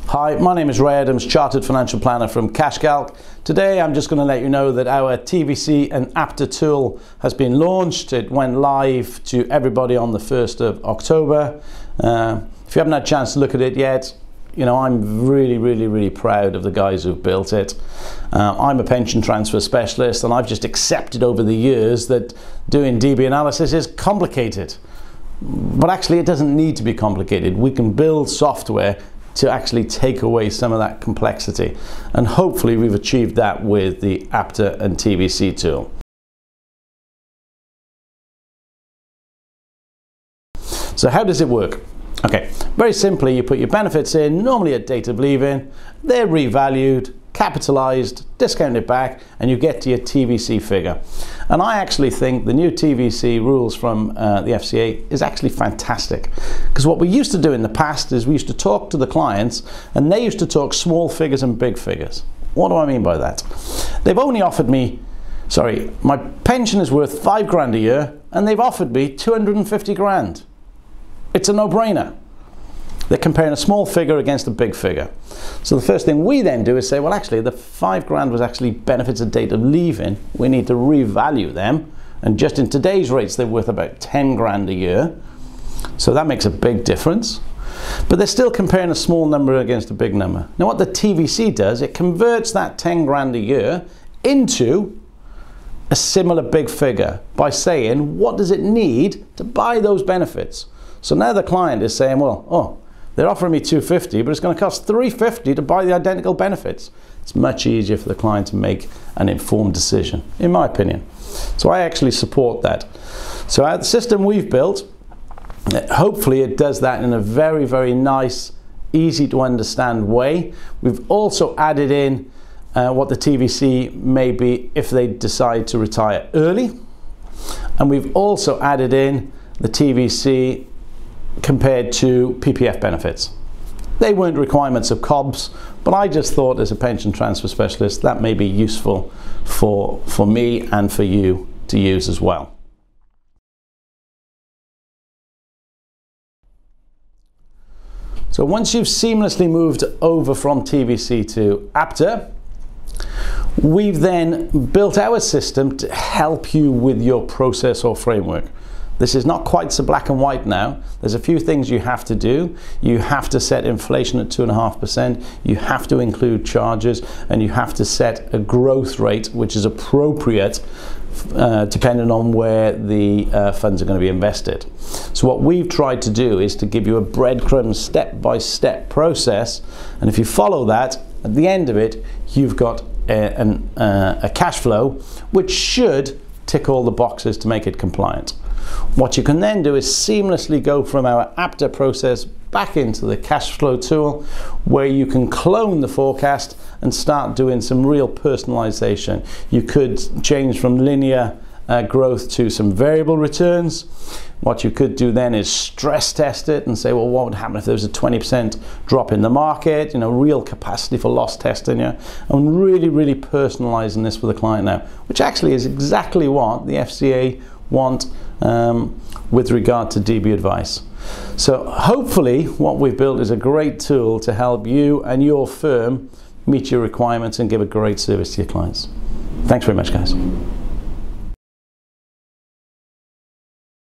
Hi, my name is Ray Adams, Chartered Financial Planner from CashCalc. Today I'm just going to let you know that our TVC and APTA tool has been launched. It went live to everybody on the 1st of October. If you haven't had a chance to look at it yet, you know, I'm really proud of the guys who've built it. I'm a pension transfer specialist, and I've just accepted over the years that doing DB analysis is complicated. But actually it doesn't need to be complicated. We can build software to actually take away some of that complexity. And hopefully we've achieved that with the APTA and TVC tool. So how does it work? Okay, very simply, you put your benefits in, normally at date of leaving, they're revalued, capitalized, discounted back, and you get to your TVC figure. And I actually think the new TVC rules from the FCA is actually fantastic, because what we used to do in the past is we used to talk to the clients and they used to talk small figures and big figures. What do I mean by that? They've only offered me, my pension is worth 5 grand a year and they've offered me 250 grand. It's a no-brainer. They're comparing a small figure against a big figure. So the first thing we then do is say, well, actually the 5 grand was actually benefits at date of leaving. We need to revalue them. And just in today's rates, they're worth about 10 grand a year. So that makes a big difference. But they're still comparing a small number against a big number. Now what the TVC does, it converts that 10 grand a year into a similar big figure by saying, what does it need to buy those benefits? So now the client is saying, well, they're offering me 250, but it's going to cost 350 to buy the identical benefits. It's much easier for the client to make an informed decision, in my opinion. So I actually support that. So the system we've built, hopefully it does that in a very nice, easy to understand way. We've also added in what the TVC may be if they decide to retire early. And we've also added in the TVC compared to PPF benefits. They weren't requirements of COBS, but I just thought as a pension transfer specialist that may be useful for me and for you to use as well. So once you've seamlessly moved over from TVC to APTA, we've then built our system to help you with your process or framework. This is not quite so black and white now. There's a few things you have to do. You have to set inflation at 2.5%. You have to include charges, and you have to set a growth rate which is appropriate depending on where the funds are going to be invested. So what we've tried to do is to give you a breadcrumb step-by-step process, and if you follow that, at the end of it, you've got a cash flow which should tick all the boxes to make it compliant. What you can then do is seamlessly go from our APTA process back into the cash flow tool, where you can clone the forecast and start doing some real personalization. You could change from linear growth to some variable returns. What you could do then is stress test it and say, well, what would happen if there was a 20% drop in the market? You know, real capacity for loss testing, yeah? And really personalizing this for the client now, which actually is exactly what the FCA want with regard to DB advice. So hopefully what we've built is a great tool to help you and your firm meet your requirements and give a great service to your clients. Thanks very much, guys.